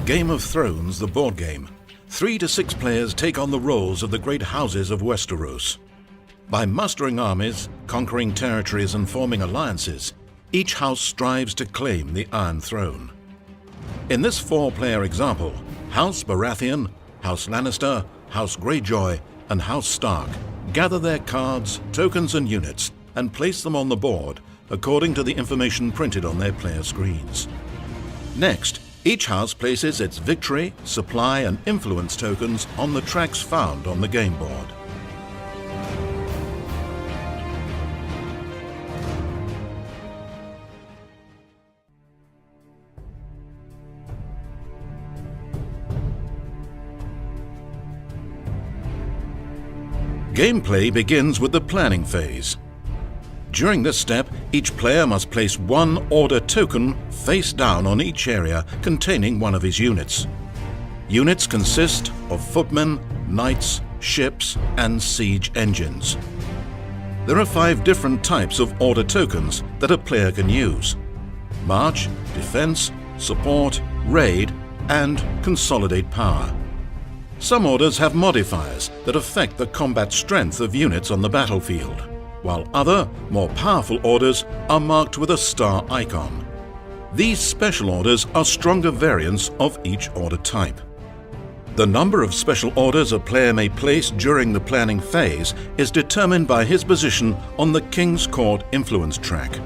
Game of Thrones, the board game. 3 to 6 players take on the roles of the great houses of Westeros. By mustering armies, conquering territories and forming alliances, each house strives to claim the Iron Throne. In this 4-player example, House Baratheon, House Lannister, House Greyjoy and House Stark gather their cards, tokens and units and place them on the board according to the information printed on their player screens. Next, each house places its victory, supply and influence tokens on the tracks found on the game board. Gameplay begins with the planning phase. During this step, each player must place 1 order token face down on each area containing one of his units. Units consist of footmen, knights, ships, and siege engines. There are 5 different types of order tokens that a player can use: March, Defense, Support, Raid, and Consolidate Power. Some orders have modifiers that affect the combat strength of units on the battlefield, while other, more powerful orders are marked with a star icon. These special orders are stronger variants of each order type. The number of special orders a player may place during the planning phase is determined by his position on the King's Court influence track.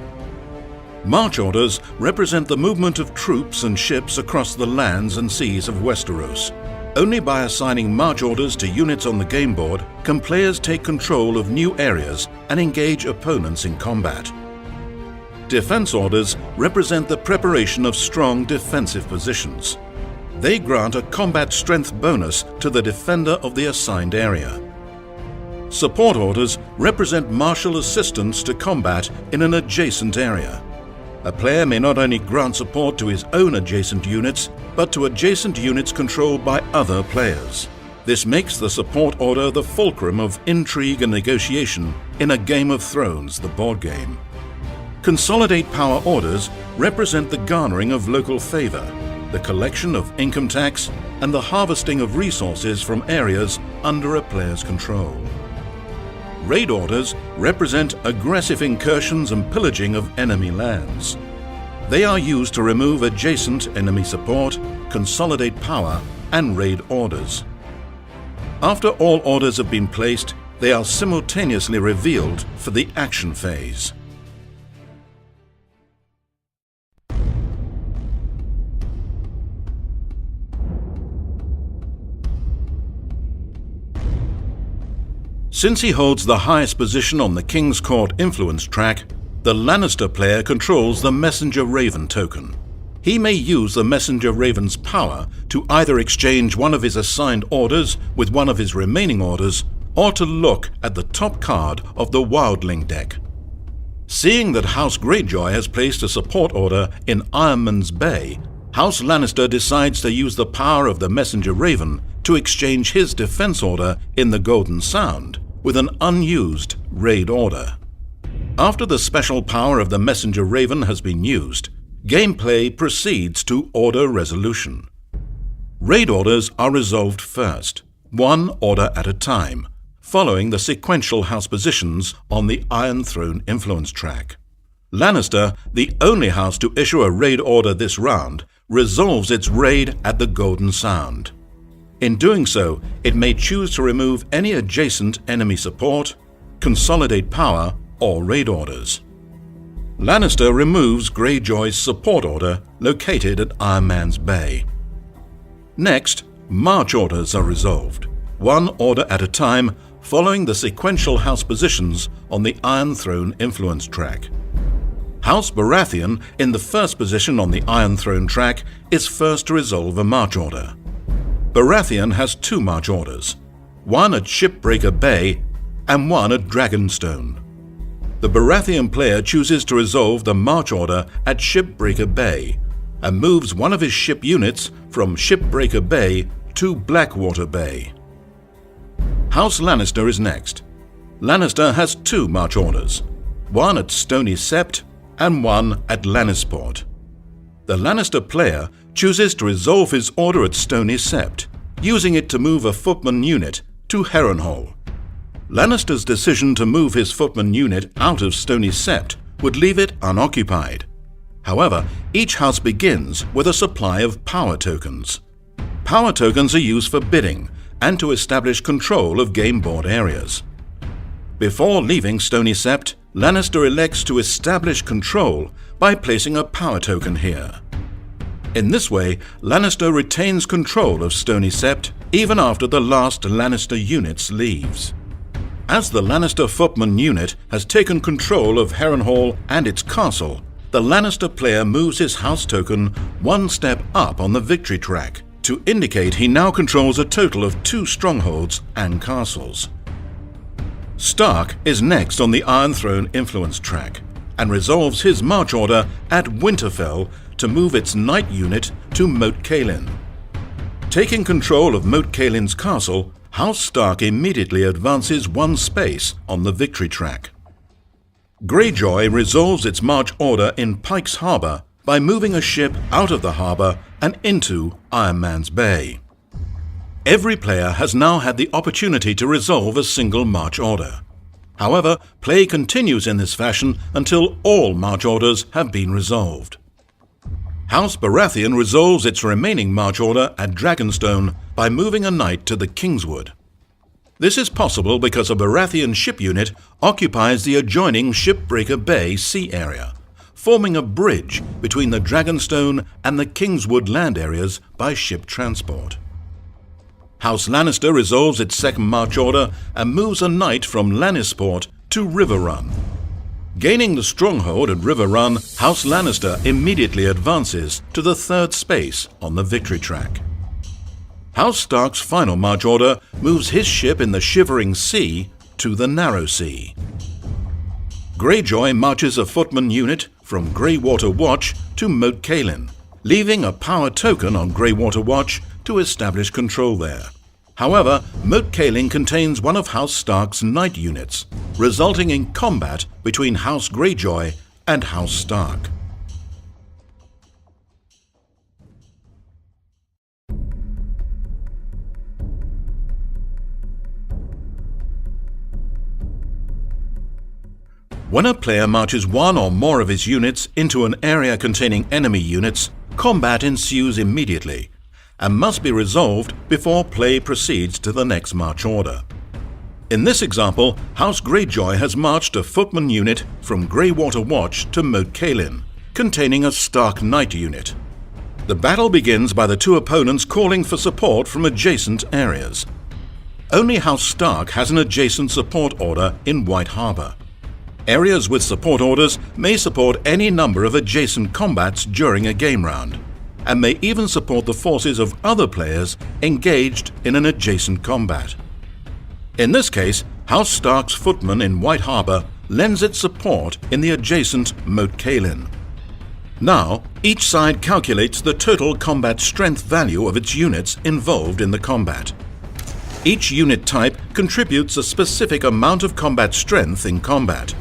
March orders represent the movement of troops and ships across the lands and seas of Westeros. Only by assigning march orders to units on the game board can players take control of new areas and engage opponents in combat. Defense orders represent the preparation of strong defensive positions. They grant a combat strength bonus to the defender of the assigned area. Support orders represent martial assistance to combat in an adjacent area. A player may not only grant support to his own adjacent units, but to adjacent units controlled by other players. This makes the support order the fulcrum of intrigue and negotiation in a Game of Thrones, the board game. Consolidate power orders represent the garnering of local favor, the collection of income tax, and the harvesting of resources from areas under a player's control. Raid orders represent aggressive incursions and pillaging of enemy lands. They are used to remove adjacent enemy support, consolidate power, and raid orders. After all orders have been placed, they are simultaneously revealed for the action phase. Since he holds the highest position on the King's Court influence track, the Lannister player controls the Messenger Raven token. He may use the Messenger Raven's power to either exchange one of his assigned orders with one of his remaining orders, or to look at the top card of the Wildling deck. Seeing that House Greyjoy has placed a support order in Ironman's Bay, House Lannister decides to use the power of the Messenger Raven to exchange his defense order in the Golden Sound with an unused raid order. After the special power of the Messenger Raven has been used, gameplay proceeds to order resolution. Raid orders are resolved first, 1 order at a time, following the sequential house positions on the Iron Throne influence track. Lannister, the only house to issue a raid order this round, resolves its raid at the Golden Sound. In doing so, it may choose to remove any adjacent enemy support, consolidate power, or raid orders. Lannister removes Greyjoy's support order located at Ironman's Bay. Next, march orders are resolved, 1 order at a time, following the sequential house positions on the Iron Throne influence track. House Baratheon, in the first position on the Iron Throne track, is first to resolve a march order. Baratheon has 2 march orders, 1 at Shipbreaker Bay and 1 at Dragonstone. The Baratheon player chooses to resolve the march order at Shipbreaker Bay and moves one of his ship units from Shipbreaker Bay to Blackwater Bay. House Lannister is next. Lannister has 2 march orders, 1 at Stony Sept and 1 at Lannisport. The Lannister player chooses to resolve his order at Stony Sept, using it to move a footman unit to Harrenhal. Lannister's decision to move his footman unit out of Stony Sept would leave it unoccupied. However, each house begins with a supply of power tokens. Power tokens are used for bidding and to establish control of game board areas. Before leaving Stony Sept, Lannister elects to establish control by placing a power token here. In this way, Lannister retains control of Stony Sept even after the last Lannister unit leaves. As the Lannister footman unit has taken control of Harrenhal and its castle, the Lannister player moves his house token one step up on the victory track to indicate he now controls a total of 2 strongholds and castles. Stark is next on the Iron Throne influence track and resolves his march order at Winterfell to move its knight unit to Moat Cailin. Taking control of Moat Cailin's castle, House Stark immediately advances 1 space on the victory track. Greyjoy resolves its march order in Pike's Harbour by moving a ship out of the harbour and into Iron Man's Bay. Every player has now had the opportunity to resolve a single march order. However, play continues in this fashion until all march orders have been resolved. House Baratheon resolves its remaining march order at Dragonstone by moving a knight to the Kingswood. This is possible because a Baratheon ship unit occupies the adjoining Shipbreaker Bay sea area, forming a bridge between the Dragonstone and the Kingswood land areas by ship transport. House Lannister resolves its second march order and moves a knight from Lannisport to Riverrun. Gaining the stronghold at Riverrun, House Lannister immediately advances to the 3rd space on the victory track. House Stark's final march order moves his ship in the Shivering Sea to the Narrow Sea. Greyjoy marches a footman unit from Greywater Watch to Moat Cailin, leaving a power token on Greywater Watch to establish control there. However, Moat Cailin contains one of House Stark's knight units, resulting in combat between House Greyjoy and House Stark. When a player marches one or more of his units into an area containing enemy units, combat ensues immediately and must be resolved before play proceeds to the next march order. In this example, House Greyjoy has marched a footman unit from Greywater Watch to Moat Cailin, containing a Stark Knight unit. The battle begins by the 2 opponents calling for support from adjacent areas. Only House Stark has an adjacent support order in White Harbour. Areas with support orders may support any number of adjacent combats during a game round, and may even support the forces of other players engaged in an adjacent combat. In this case, House Stark's footman in White Harbour lends its support in the adjacent Moat Cailin. Now, each side calculates the total combat strength value of its units involved in the combat. Each unit type contributes a specific amount of combat strength in combat.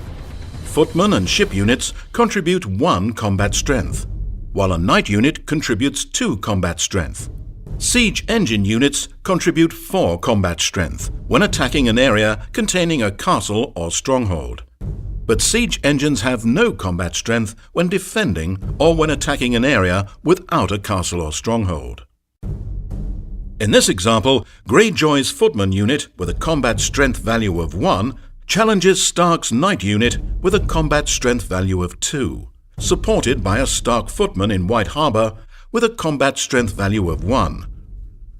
Footman and ship units contribute 1 combat strength, while a knight unit contributes 2 combat strength. Siege engine units contribute 4 combat strength when attacking an area containing a castle or stronghold. But siege engines have no combat strength when defending or when attacking an area without a castle or stronghold. In this example, Greyjoy's footman unit with a combat strength value of 1 challenges Stark's knight unit with a combat strength value of 2, supported by a Stark footman in White Harbour with a combat strength value of 1.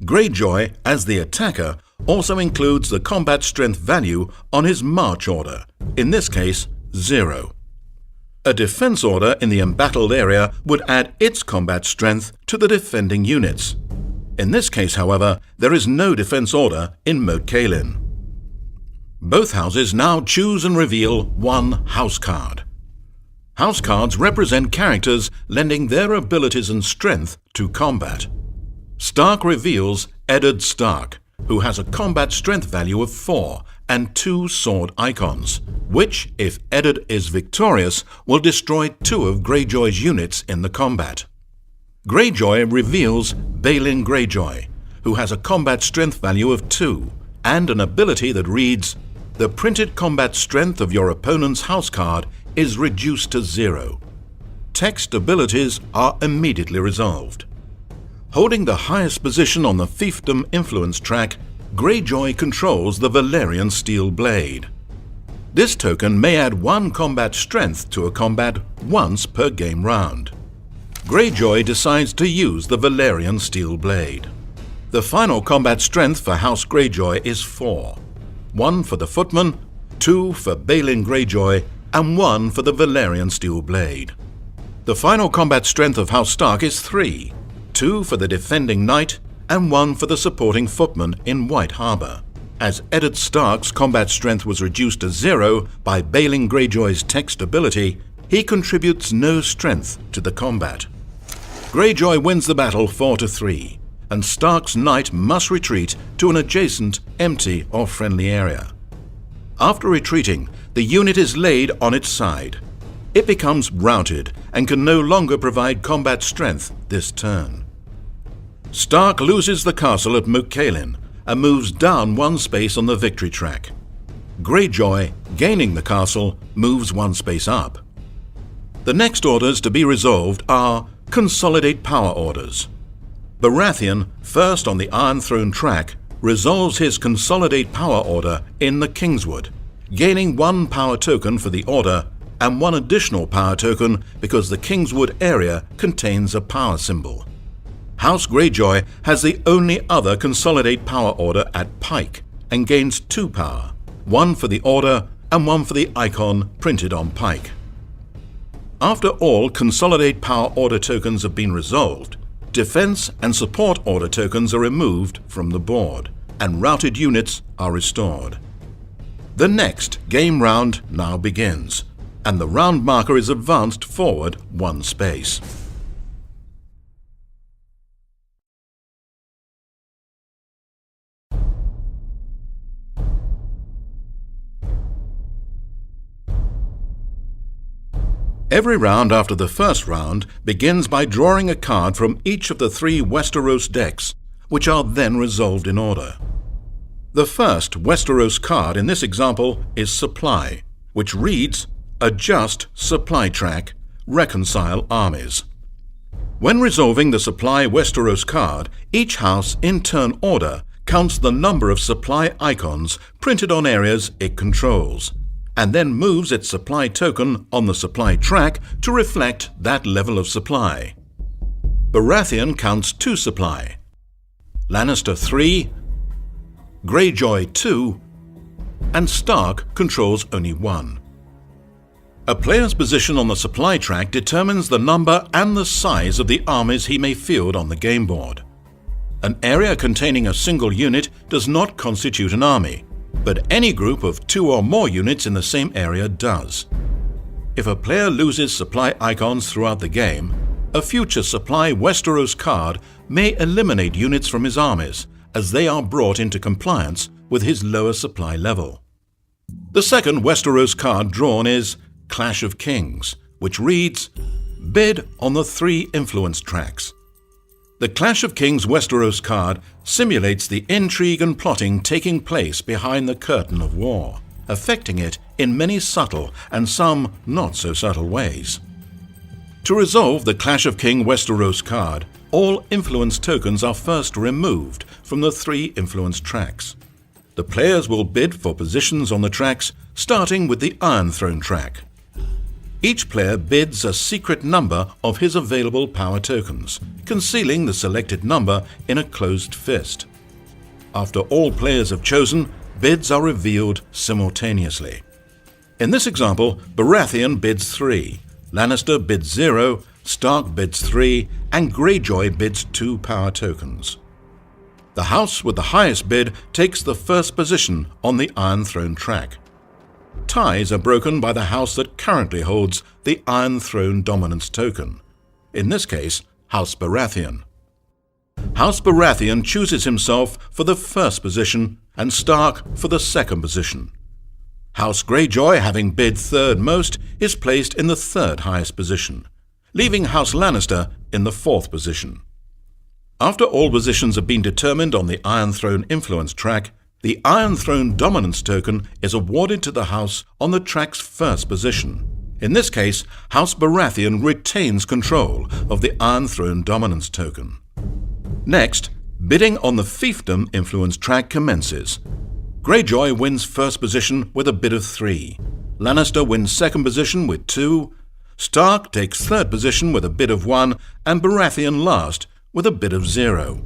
Greyjoy, as the attacker, also includes the combat strength value on his march order, in this case 0. A defense order in the embattled area would add its combat strength to the defending units. In this case, however, there is no defense order in Moat Cailin. Both houses now choose and reveal 1 house card. House cards represent characters lending their abilities and strength to combat. Stark reveals Eddard Stark, who has a combat strength value of 4 and 2 sword icons, which, if Eddard is victorious, will destroy 2 of Greyjoy's units in the combat. Greyjoy reveals Balin Greyjoy, who has a combat strength value of 2 and an ability that reads, "The printed combat strength of your opponent's house card is reduced to 0. Text abilities are immediately resolved. Holding the highest position on the fiefdom influence track, Greyjoy controls the Valyrian Steel Blade. This token may add 1 combat strength to a combat once per game round. Greyjoy decides to use the Valyrian Steel Blade. The final combat strength for House Greyjoy is 4. 1 for the Footman, 2 for Balin Greyjoy, and 1 for the Valyrian Steel Blade. The final combat strength of House Stark is 3, 2 for the Defending Knight, and 1 for the supporting Footman in White Harbour. As Eddard Stark's combat strength was reduced to 0 by Balin Greyjoy's text ability, he contributes no strength to the combat. Greyjoy wins the battle 4-3, and Stark's knight must retreat to an adjacent, empty or friendly area. After retreating, the unit is laid on its side. It becomes routed and can no longer provide combat strength this turn. Stark loses the castle at Moat Cailin and moves down 1 space on the victory track. Greyjoy, gaining the castle, moves 1 space up. The next orders to be resolved are Consolidate Power Orders. Baratheon, first on the Iron Throne track, resolves his Consolidate Power Order in the Kingswood, gaining 1 power token for the order and 1 additional power token because the Kingswood area contains a power symbol. House Greyjoy has the only other Consolidate Power Order at Pike and gains 2 power, 1 for the order and 1 for the icon printed on Pike. After all Consolidate Power Order tokens have been resolved, Defense and Support Order tokens are removed from the board, and routed units are restored. The next game round now begins, and the round marker is advanced forward 1 space. Every round after the first round begins by drawing a card from each of the 3 Westeros decks, which are then resolved in order. The first Westeros card in this example is Supply, which reads, "Adjust Supply Track, Reconcile Armies." When resolving the Supply Westeros card, each house in turn order counts the number of supply icons printed on areas it controls, and then moves its supply token on the supply track to reflect that level of supply. Baratheon counts 2 supply, Lannister 3, Greyjoy 2, and Stark controls only 1. A player's position on the supply track determines the number and the size of the armies he may field on the game board. An area containing a single unit does not constitute an army, but any group of 2 or more units in the same area does. If a player loses supply icons throughout the game, a future Supply Westeros card may eliminate units from his armies as they are brought into compliance with his lower supply level. The second Westeros card drawn is Clash of Kings, which reads, "Bid on the 3 influence tracks." The Clash of Kings Westeros card simulates the intrigue and plotting taking place behind the curtain of war, affecting it in many subtle and some not so subtle ways. To resolve the Clash of King Westeros card, all influence tokens are first removed from the 3 influence tracks. The players will bid for positions on the tracks, starting with the Iron Throne track. Each player bids a secret number of his available power tokens, concealing the selected number in a closed fist. After all players have chosen, bids are revealed simultaneously. In this example, Baratheon bids 3, Lannister bids 0, Stark bids 3, and Greyjoy bids 2 power tokens. The house with the highest bid takes the first position on the Iron Throne track. Ties are broken by the house that currently holds the Iron Throne dominance token, in this case, House Baratheon. House Baratheon chooses himself for the first position and Stark for the second position. House Greyjoy, having bid 3rd most, is placed in the 3rd highest position, leaving House Lannister in the 4th position. After all positions have been determined on the Iron Throne influence track, the Iron Throne dominance token is awarded to the house on the track's 1st position. In this case, House Baratheon retains control of the Iron Throne dominance token. Next, bidding on the fiefdom influence track commences. Greyjoy wins 1st position with a bid of 3. Lannister wins 2nd position with 2. Stark takes 3rd position with a bid of 1, and Baratheon last with a bid of 0.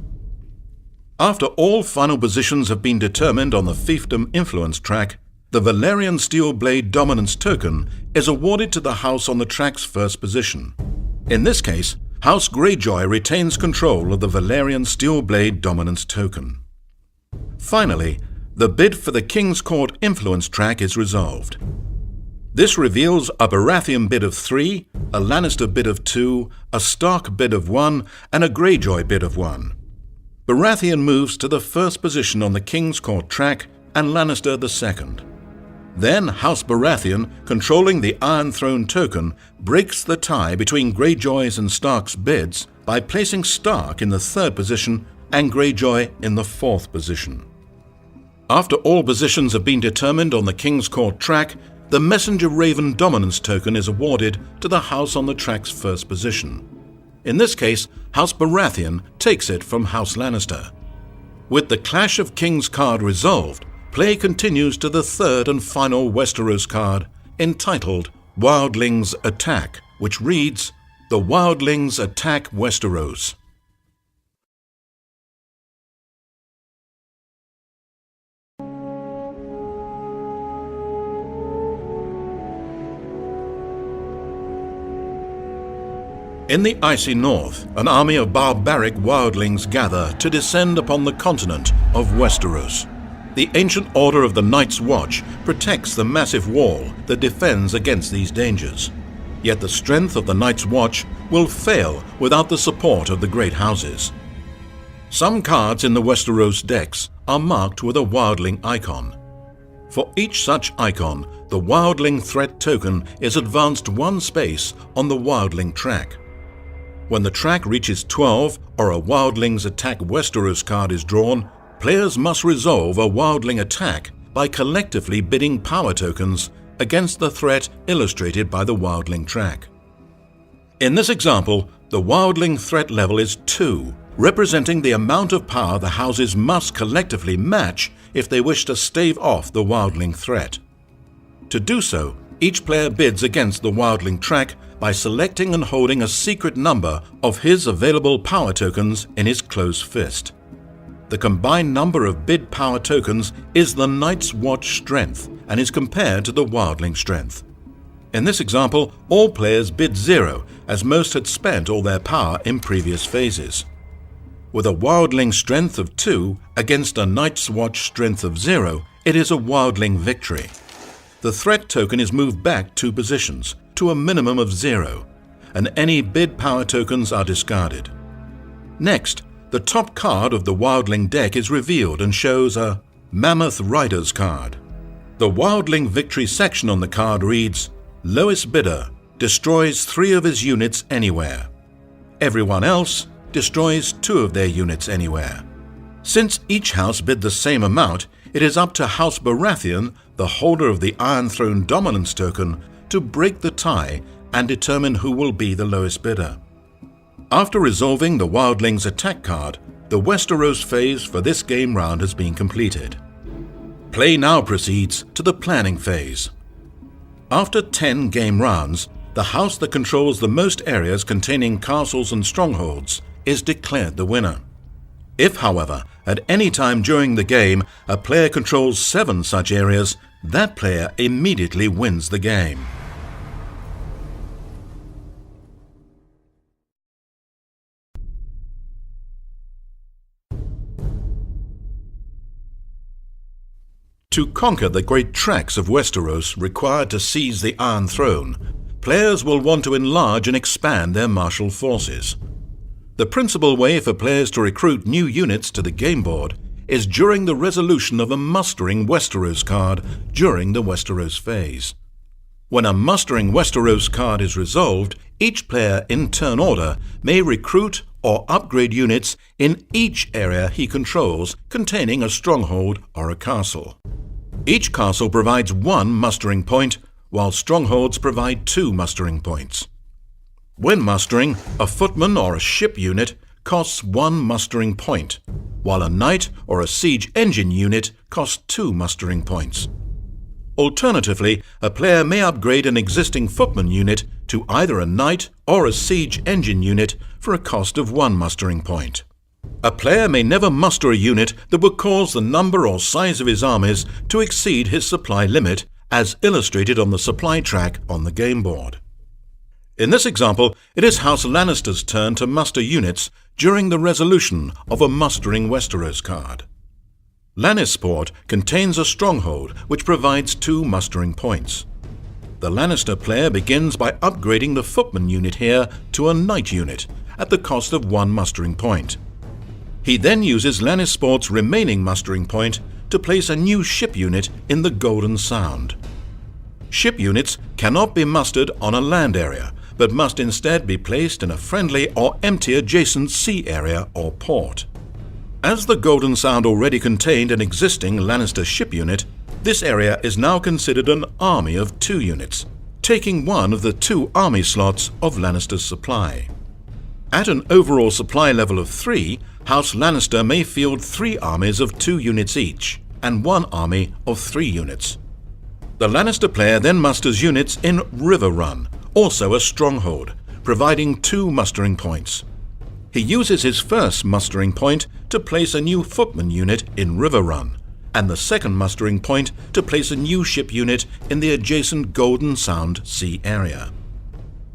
After all final positions have been determined on the fiefdom influence track, the Valyrian Steel Blade dominance token is awarded to the house on the track's 1st position. In this case, House Greyjoy retains control of the Valyrian Steel Blade dominance token. Finally, the bid for the King's Court influence track is resolved. This reveals a Baratheon bid of 3, a Lannister bid of 2, a Stark bid of 1, and a Greyjoy bid of 1. Baratheon moves to the 1st position on the King's Court track and Lannister the 2nd. Then House Baratheon, controlling the Iron Throne token, breaks the tie between Greyjoy's and Stark's bids by placing Stark in the 3rd position and Greyjoy in the 4th position. After all positions have been determined on the King's Court track, the Messenger Raven dominance token is awarded to the house on the track's 1st position. In this case, House Baratheon takes it from House Lannister. With the Clash of Kings card resolved, play continues to the 3rd and final Westeros card, entitled Wildlings Attack, which reads, The Wildlings Attack Westeros. In the icy north, an army of barbaric wildlings gather to descend upon the continent of Westeros. The ancient order of the Night's Watch protects the massive wall that defends against these dangers. Yet the strength of the Night's Watch will fail without the support of the great houses. Some cards in the Westeros decks are marked with a wildling icon. For each such icon, the wildling threat token is advanced 1 space on the wildling track. When the track reaches 12 or a Wildlings Attack Westeros card is drawn, players must resolve a wildling attack by collectively bidding power tokens against the threat illustrated by the wildling track. In this example, the wildling threat level is 2, representing the amount of power the houses must collectively match if they wish to stave off the wildling threat. To do so, each player bids against the wildling track by selecting and holding a secret number of his available power tokens in his closed fist. The combined number of bid power tokens is the Night's Watch strength and is compared to the wildling strength. In this example, all players bid 0, as most had spent all their power in previous phases. With a wildling strength of 2 against a Night's Watch strength of 0, it is a wildling victory. The threat token is moved back 2 positions, to a minimum of 0, and any bid power tokens are discarded. Next, the top card of the wildling deck is revealed and shows a Mammoth Riders card. The wildling victory section on the card reads, Lowest bidder destroys 3 of his units anywhere. Everyone else destroys 2 of their units anywhere. Since each house bid the same amount, it is up to House Baratheon, the holder of the Iron Throne dominance token, to break the tie and determine who will be the lowest bidder. After resolving the Wildlings Attack card, the Westeros phase for this game round has been completed. Play now proceeds to the planning phase. After 10 game rounds, the house that controls the most areas containing castles and strongholds is declared the winner. If, however, at any time during the game a player controls 7 such areas, that player immediately wins the game. To conquer the great tracts of Westeros required to seize the Iron Throne, players will want to enlarge and expand their martial forces. The principal way for players to recruit new units to the game board is during the resolution of a Mustering Westeros card during the Westeros phase. When a mustering Westeros card is resolved, each player in turn order may recruit or upgrade units in each area he controls containing a stronghold or a castle. Each castle provides 1 mustering point, while strongholds provide 2 mustering points. When mustering, a footman or a ship unit costs 1 mustering point, while a knight or a siege engine unit costs 2 mustering points. Alternatively, a player may upgrade an existing footman unit to either a knight or a siege engine unit for a cost of 1 mustering point. A player may never muster a unit that would cause the number or size of his armies to exceed his supply limit, as illustrated on the supply track on the game board. In this example, it is House Lannister's turn to muster units during the resolution of a mustering Westeros card. Lannisport contains a stronghold which provides 2 mustering points. The Lannister player begins by upgrading the footman unit here to a knight unit at the cost of 1 mustering point. He then uses Lannisport's remaining mustering point to place a new ship unit in the Golden Sound. Ship units cannot be mustered on a land area, but must instead be placed in a friendly or empty adjacent sea area or port. As the Golden Sound already contained an existing Lannister ship unit, this area is now considered an army of 2 units, taking 1 of the 2 army slots of Lannister's supply. At an overall supply level of 3, House Lannister may field 3 armies of 2 units each, and 1 army of 3 units. The Lannister player then musters units in River Run, also a stronghold, providing 2 mustering points. He uses his first mustering point to place a new footman unit in River Run, and the second mustering point to place a new ship unit in the adjacent Golden Sound Sea area.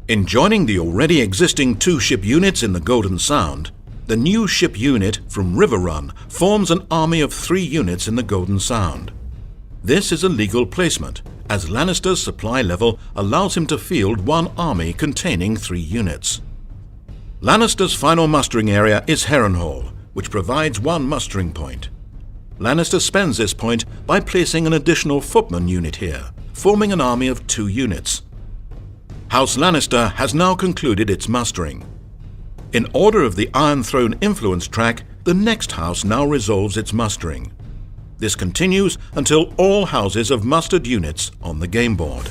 In joining the already existing 2 ship units in the Golden Sound, the new ship unit from River Run forms an army of 3 units in the Golden Sound. This is a legal placement, as Lannister's supply level allows him to field 1 army containing 3 units. Lannister's final mustering area is Harrenhal, which provides 1 mustering point. Lannister spends this point by placing an additional footman unit here, forming an army of 2 units. House Lannister has now concluded its mustering. In order of the Iron Throne influence track, the next house now resolves its mustering. This continues until all houses have mustered units on the game board.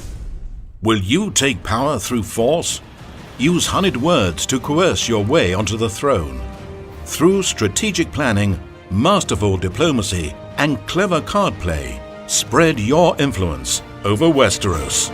Will you take power through force? Use honeyed words to coerce your way onto the throne. Through strategic planning, masterful diplomacy, and clever card play, spread your influence over Westeros.